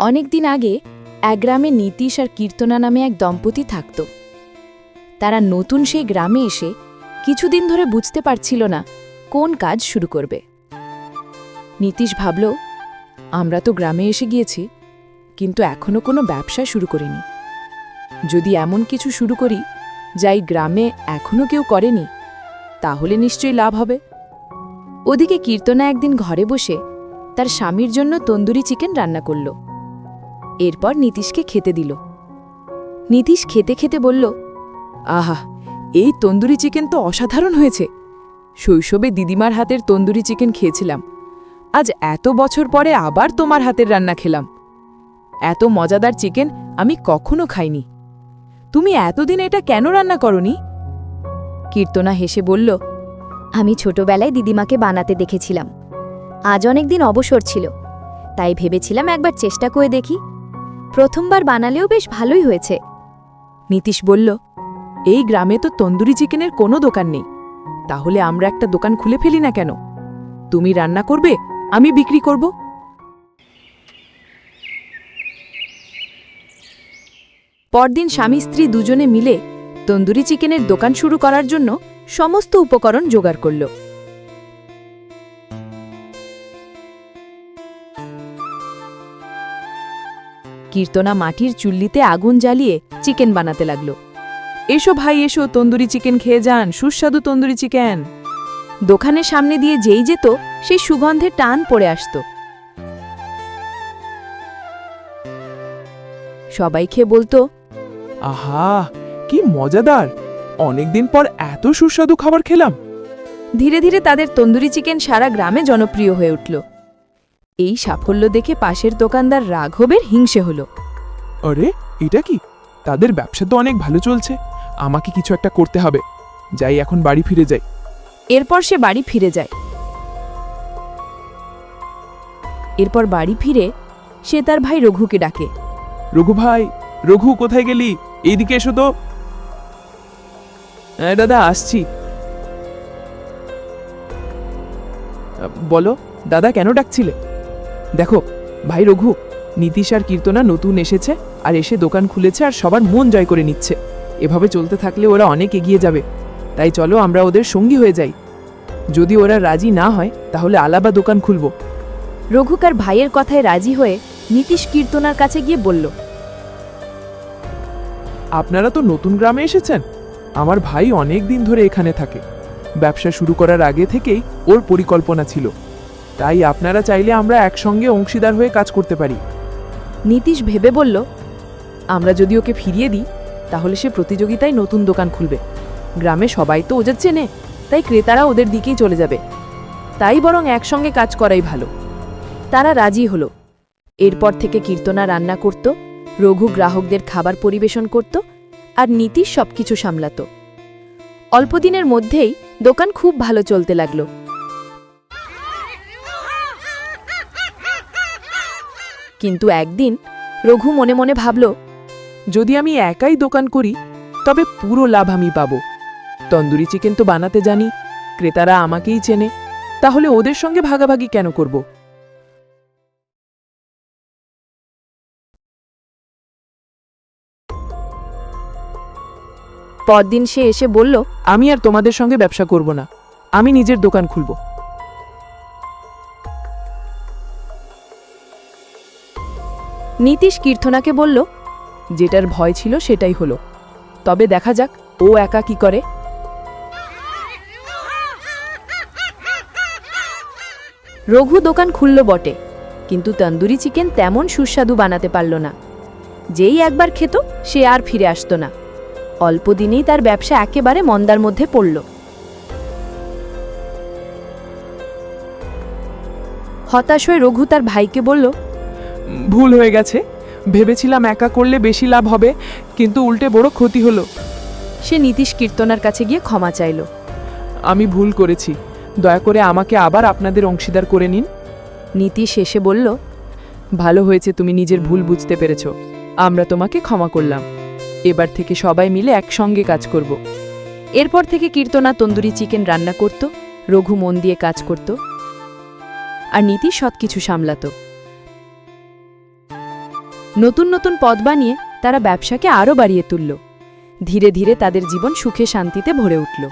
অনেকদিন আগে এক গ্রামে নীতিশ আর কীর্তনা নামে এক দম্পতি থাকত। তারা নতুন সেই গ্রামে এসে কিছুদিন ধরে বুঝতে পারছিল না কোন কাজ শুরু করবে। নীতিশ ভাবল, আমরা তো গ্রামে এসে গিয়েছি, কিন্তু এখনো কোনো ব্যবসা শুরু করিনি। যদি এমন কিছু শুরু করি যাই গ্রামে এখনো কেউ করেনি, তাহলে নিশ্চয়ই লাভ হবে। ওদিকে কীর্তনা একদিন ঘরে বসে তার স্বামীর জন্য তন্দুরি চিকেন রান্না করল। এরপর নীতিশকে খেতে দিল। নীতিশ খেতে খেতে বলল, আহা, এই তন্দুরি চিকেন তো অসাধারণ হয়েছে। শৈশবে দিদিমার হাতের তন্দুরি চিকেন খেয়েছিলাম, আজ এত বছর পরে আবার তোমার হাতের রান্না খেলাম। এত মজাদার চিকেন আমি কখনো খাইনি। তুমি এতদিন এটা কেন রান্না করনি? কীর্তনা হেসে বলল, আমি ছোটবেলায় দিদিমাকে বানাতে দেখেছিলাম। আজ অনেক দিন অবসর ছিল, তাই ভেবেছিলাম একবার চেষ্টা করে দেখি। প্রথমবার বানালেও বেশ ভালোই হয়েছে। নীতিশ বলল, এই গ্রামে তো তন্দুরি চিকেনের কোনো দোকান নেই, তাহলে আমরা একটা দোকান খুলে ফেলি না কেন? তুমি রান্না করবে, আমি বিক্রি করব। পরদিন স্বামী স্ত্রী দুজনে মিলে তন্দুরি চিকেনের দোকান শুরু করার জন্য সমস্ত উপকরণ জোগাড় করল। কীর্তনা মাটির চুল্লিতে আগুন জ্বালিয়ে চিকেন বানাতে লাগল। এসো ভাই, এসো, তন্দুরি চিকেন খেয়ে যান, সুস্বাদু তন্দুরি চিকেন। দোকানের সামনে দিয়ে যেই যেত সেই সুগন্ধে টান পড়ে আসত। সবাই খেয়ে বলতো, আহা, কি মজাদার! অনেকদিন পর এত সুস্বাদু খাবার খেলাম। ধীরে ধীরে তাদের তন্দুরি চিকেন সারা গ্রামে জনপ্রিয় হয়ে উঠল। এই সাফল্য দেখে পাশের দোকানদার রাঘবের হিংসে হল। আরে, এটা কি? তাদের ব্যবসা তো অনেক ভালো চলছে, আমাকে কিছু একটা করতে হবে। যাই, এখন বাড়ি ফিরে যাই। এরপর সে বাড়ি ফিরে যায়। এরপর বাড়ি ফিরে সে তার ভাই রঘুকে ডাকে। রঘু ভাই, রঘু, কোথায় গেলি? এইদিকে এসো তো। হ্যাঁ দাদা, আসছি। বলো দাদা, কেন ডাকছিলে? দেখো ভাই রঘু, নীতিশ আর কীর্তনা নতুন এসেছে আর এসে দোকান খুলেছে আর সবার মন জয় করে নিচ্ছে। এভাবে চলতে থাকলে ওরা অনেক এগিয়ে যাবে। তাই চলো আমরা ওদের সঙ্গী হয়ে যাই। যদি ওরা রাজি না হয় তাহলে আলাদা দোকান খুলব। রঘুকার ভাইয়ের কথায় রাজি হয়ে নীতিশ কীর্তনার কাছে গিয়ে বলল, আপনারা তো নতুন গ্রামে এসেছেন। আমার ভাই অনেক দিন ধরে এখানে থাকে। ব্যবসা শুরু করার আগে থেকেই ওর পরিকল্পনা ছিল। তাই আপনারা চাইলে আমরা একসঙ্গে অংশীদার হয়ে কাজ করতে পারি। নীতিশ ভেবে বলল, আমরা যদি ওকে ফিরিয়ে দিই তাহলে সে প্রতিযোগিতায় নতুন দোকান খুলবে। গ্রামে সবাই তো ওদের চেনে, তাই ক্রেতারা ওদের দিকেই চলে যাবে। তাই বরং একসঙ্গে কাজ করাই ভালো। তারা রাজি হল। এরপর থেকে কীর্তনা রান্না করত, রঘু গ্রাহকদের খাবার পরিবেশন করত, আর নীতিশ সবকিছু সামলাত। অল্পদিনের মধ্যেই দোকান খুব ভালো চলতে লাগল। কিন্তু একদিন রঘু মনে মনে ভাবল, যদি আমি একাই দোকান করি তবে পুরো লাভ আমি পাবো। তন্দুরি চিকেন তো বানাতে জানি, ক্রেতারা আমাকেই চেনে, তাহলে ওদের সঙ্গে ভাগাভাগি কেন করব? পরদিন সে এসে বলল, আমি আর তোমাদের সঙ্গে ব্যবসা করব না, আমি নিজের দোকান খুলব। নীতিশ কীর্তনাকে বলল, যেটার ভয় ছিল সেটাই হলো, তবে দেখা যাক ও একা কি করে। রঘু দোকান খুলল বটে, কিন্তু তন্দুরি চিকেন তেমন সুস্বাদু বানাতে পারল না। যেই একবার খেত সে আর ফিরে আসত না। অল্প দিনেই তার ব্যবসা একেবারে মন্দার মধ্যে পড়ল। হতাশ হয়ে রঘু তার ভাইকে বলল, ভুল হয়ে গেছে, ভেবেছিলাম একা করলে বেশি লাভ হবে, কিন্তু উল্টে বড় ক্ষতি হলো। সে নীতিশ কীর্তনার কাছে গিয়ে ক্ষমা চাইল। আমি ভুল করেছি, দয়া করে আমাকে আবার আপনাদের অংশীদার করে নিন। নীতিশ এসে বলল, ভালো হয়েছে তুমি নিজের ভুল বুঝতে পেরেছ, আমরা তোমাকে ক্ষমা করলাম। এবার থেকে সবাই মিলে একসঙ্গে কাজ করব। এরপর থেকে কীর্তনা তন্দুরি চিকেন রান্না করত, রঘু মন দিয়ে কাজ করত। আর নীতি সবকিছু সামলাত। নতুন নতুন পদ বানিয়ে তারা ব্যবসাকে আরও বাড়িয়ে তুলল। ধীরে ধীরে তাদের জীবন সুখে শান্তিতে ভরে উঠল।